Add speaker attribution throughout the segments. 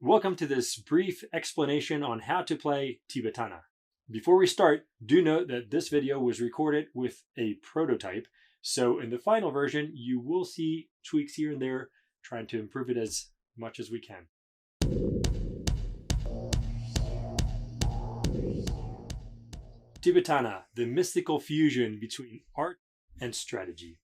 Speaker 1: Welcome to this brief explanation on how to play Tibetana. Before we start, do note that this video was recorded with a prototype, so in the final version you will see tweaks here and there, trying to improve it as much as we can. Tibetana, the mystical fusion between art and strategy.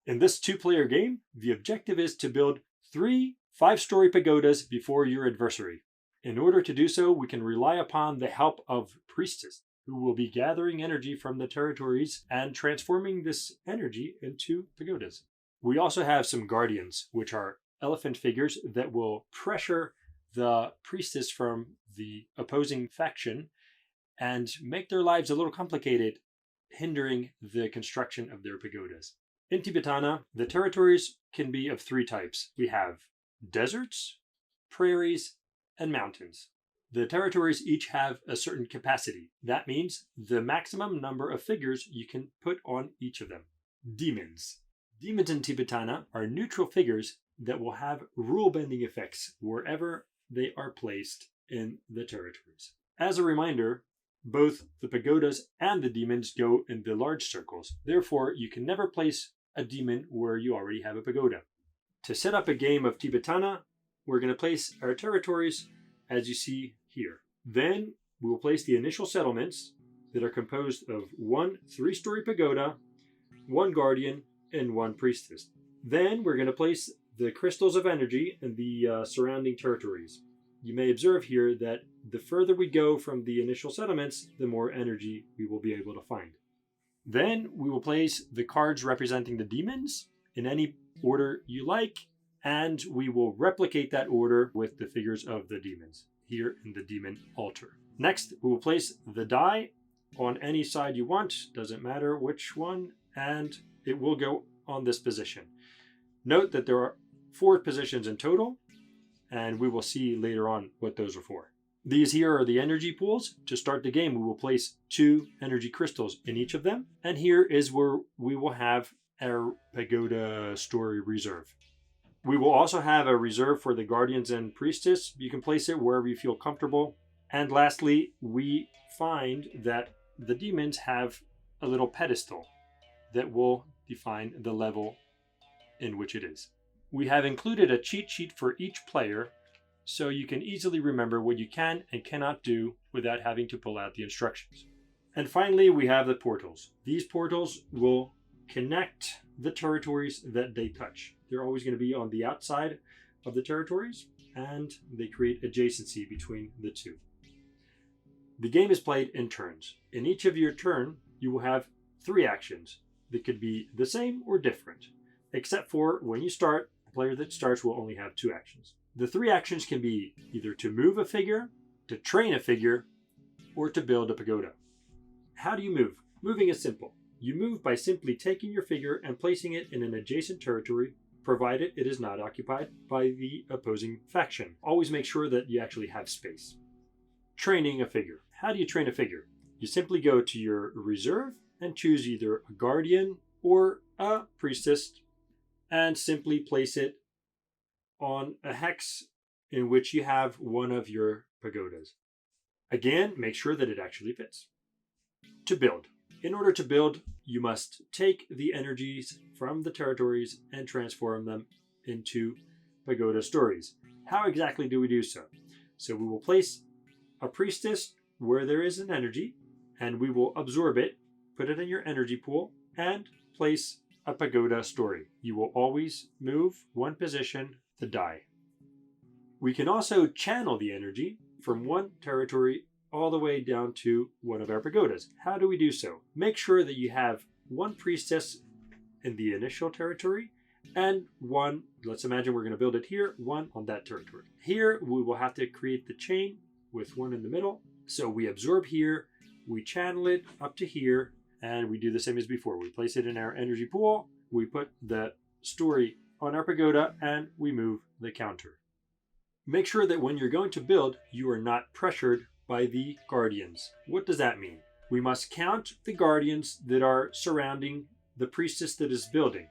Speaker 1: In this two-player game, the objective is to build 3 5-story pagodas before your adversary. In order to do so, we can rely upon the help of priestesses, who will be gathering energy from the territories and transforming this energy into pagodas. We also have some guardians, which are elephant figures that will pressure the priestess from the opposing faction and make their lives a little complicated, hindering the construction of their pagodas. In Tibetana, the territories can be of 3 types. We have deserts, prairies, and mountains. The territories each have a certain capacity. That means the maximum number of figures you can put on each of them. Demons. Demons in Tibetana are neutral figures that will have rule-bending effects wherever they are placed in the territories. As a reminder, both the pagodas and the demons go in the large circles. Therefore, you can never place a demon where you already have a pagoda. To set up a game of Tibetana, we're going to place our territories as you see here. Then we will place the initial settlements that are composed of 1 3-story pagoda, 1 guardian, and 1 priestess. Then we're going to place the crystals of energy in the surrounding territories. You may observe here that the further we go from the initial settlements, the more energy we will be able to find. Then we will place the cards representing the demons in any order you like, and we will replicate that order with the figures of the demons here in the demon altar. Next, we will place the die on any side you want, doesn't matter which one, and it will go on this position. Note that there are 4 positions in total, and we will see later on what those are for. These here are the energy pools. To start the game, we will place 2 energy crystals in each of them, and here is where we will have our pagoda story reserve. We will also have a reserve for the guardians and priestess. You can place it wherever you feel comfortable. And lastly, we find that the demons have a little pedestal that will define the level in which it is. We have included a cheat sheet for each player, so you can easily remember what you can and cannot do without having to pull out the instructions. And finally, we have the portals. These portals will connect the territories that they touch. They're always going to be on the outside of the territories, and they create adjacency between the 2. The game is played in turns. In each of your turn, you will have 3 actions that could be the same or different, except for when you start, the player that starts will only have 2 actions. The 3 actions can be either to move a figure, to train a figure, or to build a pagoda. How do you move? Moving is simple. You move by simply taking your figure and placing it in an adjacent territory, provided it is not occupied by the opposing faction. Always make sure that you actually have space. Training a figure. How do you train a figure? You simply go to your reserve and choose either a guardian or a priestess and simply place it on a hex in which you have one of your pagodas. Again, make sure that it actually fits. To build. In order to build, you must take the energies from the territories and transform them into pagoda stories. How exactly do we do so? So we will place a priestess where there is an energy, and we will absorb it, put it in your energy pool, and place a pagoda story. You will always move 1 position the die. We can also channel the energy from 1 territory all the way down to one of our pagodas. How do we do so? Make sure that you have 1 priestess in the initial territory and 1, let's imagine we're going to build it here, 1 on that territory. Here we will have to create the chain with 1 in the middle. So we absorb here, we channel it up to here, and we do the same as before. We place it in our energy pool, we put the story on our pagoda, and we move the counter. Make sure that when you're going to build, you are not pressured by the guardians. What does that mean? We must count the guardians that are surrounding the priestess that is building.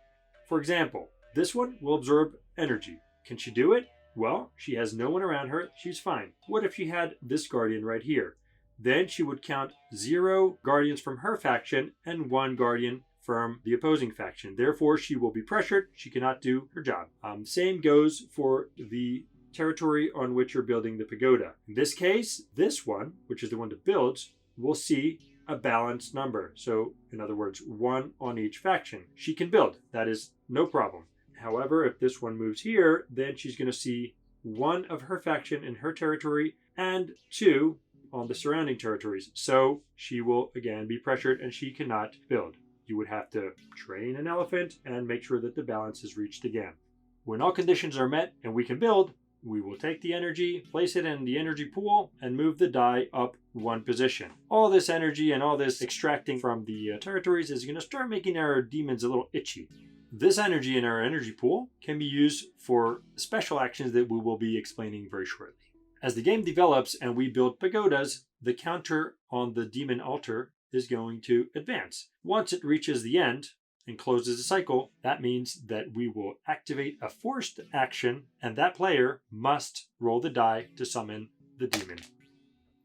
Speaker 1: For example, this one will absorb energy. Can she do it? Well, she has no one around her. She's fine. What if she had this guardian right here? Then she would count 0 guardians from her faction and 1 guardian from the opposing faction. Therefore, she will be pressured. She cannot do her job. Same goes for the territory on which you're building the pagoda. In this case, this one, which is the one that builds, will see a balanced number. So, in other words, 1 on each faction. She can build. That is no problem. However, if this one moves here, then she's going to see 1 of her faction in her territory and 2 on the surrounding territories. So she will again be pressured and she cannot build. You would have to train an elephant and make sure that the balance is reached again. When all conditions are met and we can build, we will take the energy, place it in the energy pool, and move the die up 1 position. All this energy and all this extracting from the territories is going to start making our demons a little itchy. This energy in our energy pool can be used for special actions that we will be explaining very shortly. As the game develops and we build pagodas, the counter on the demon altar is going to advance. Once it reaches the end and closes the cycle, that means that we will activate a forced action and that player must roll the die to summon the demon.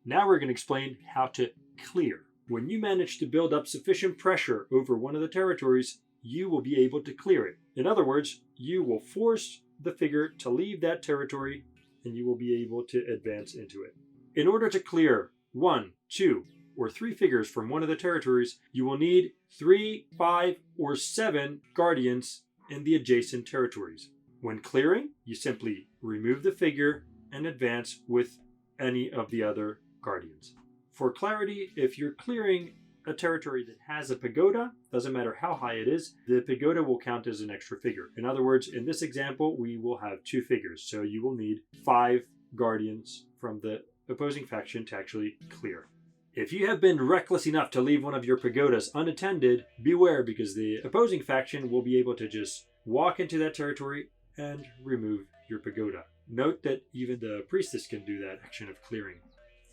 Speaker 1: Now we're going to explain how to clear. When you manage to build up sufficient pressure over one of the territories, you will be able to clear it. In other words, you will force the figure to leave that territory and you will be able to advance into it. In order to clear 1, 2, or 3 figures from one of the territories, you will need 3, 5, or 7 guardians in the adjacent territories. When clearing, you simply remove the figure and advance with any of the other guardians. For clarity, if you're clearing a territory that has a pagoda, doesn't matter how high it is, the pagoda will count as an extra figure. In other words, in this example, we will have 2 figures, so you will need 5 guardians from the opposing faction to actually clear. If you have been reckless enough to leave one of your pagodas unattended, beware, because the opposing faction will be able to just walk into that territory and remove your pagoda. Note that even the priestess can do that action of clearing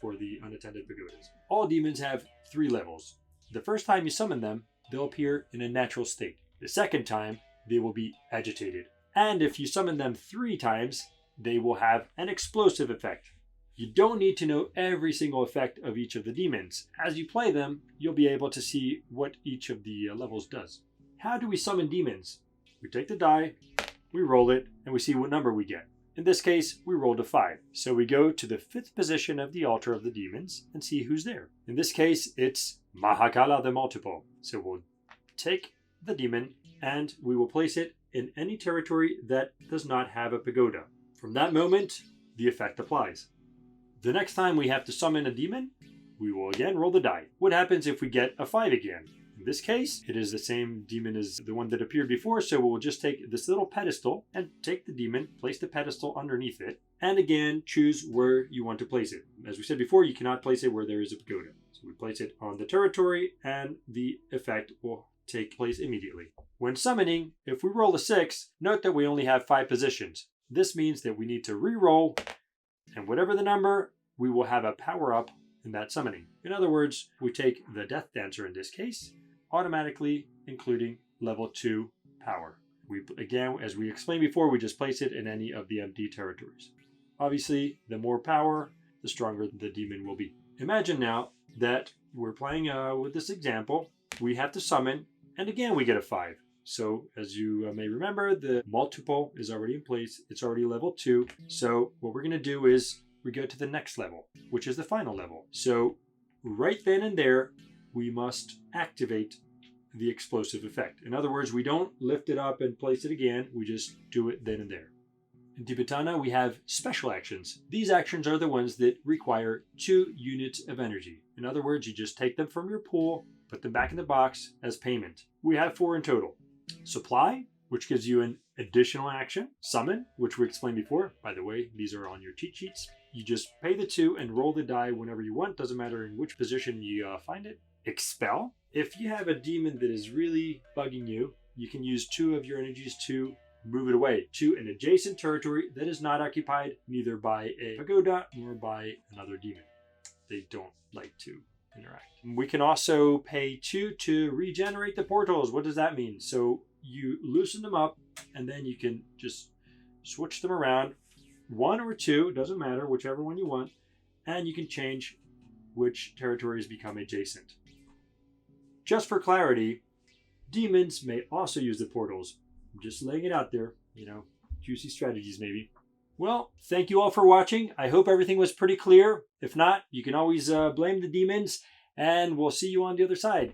Speaker 1: for the unattended pagodas. All demons have 3 levels. The first time you summon them, they'll appear in a natural state. The second time, they will be agitated. And if you summon them 3 times, they will have an explosive effect. You don't need to know every single effect of each of the demons. As you play them, you'll be able to see what each of the levels does. How do we summon demons? We take the die, we roll it, and we see what number we get. In this case, we rolled a 5. So we go to the 5th position of the altar of the demons and see who's there. In this case, it's Mahakala the Multiple. So we'll take the demon and we will place it in any territory that does not have a pagoda. From that moment, the effect applies. The next time we have to summon a demon, we will again roll the die. What happens if we get a 5 again? In this case, it is the same demon as the one that appeared before, so we'll just take this little pedestal and take the demon, place the pedestal underneath it, and again choose where you want to place it. As we said before, you cannot place it where there is a pagoda. So we place it on the territory and the effect will take place immediately. When summoning, if we roll a 6, note that we only have 5 positions. This means that we need to re-roll, and whatever the number, we will have a power-up in that summoning. In other words, we take the Death Dancer in this case, automatically including level 2 power. We again, as we explained before, we just place it in any of the empty territories. Obviously, the more power, the stronger the demon will be. Imagine now that we're playing with this example. We have to summon, and again we get a 5. So as you may remember, the multiple is already in place. It's already level 2. So what we're going to do is we go to the next level, which is the final level. So right then and there, we must activate the explosive effect. In other words, we don't lift it up and place it again. We just do it then and there. In Tibetana, we have special actions. These actions are the ones that require 2 units of energy. In other words, you just take them from your pool, put them back in the box as payment. We have 4 in total. Supply, which gives you an additional action. Summon, which we explained before. By the way, these are on your cheat sheets. You just pay the 2 and roll the die whenever you want. Doesn't matter in which position you find it. Expel. If you have a demon that is really bugging you, you can use 2 of your energies to move it away to an adjacent territory that is not occupied neither by a pagoda nor by another demon. They don't like to interact. We can also pay 2 to regenerate the portals. What does that mean? So you loosen them up and then you can just switch them around 1 or 2, doesn't matter, whichever one you want, and you can change which territories become adjacent. Just for clarity, demons may also use the portals. I'm just laying it out there, juicy strategies maybe. Well, thank you all for watching. I hope everything was pretty clear. If not, you can always blame the demons, and we'll see you on the other side.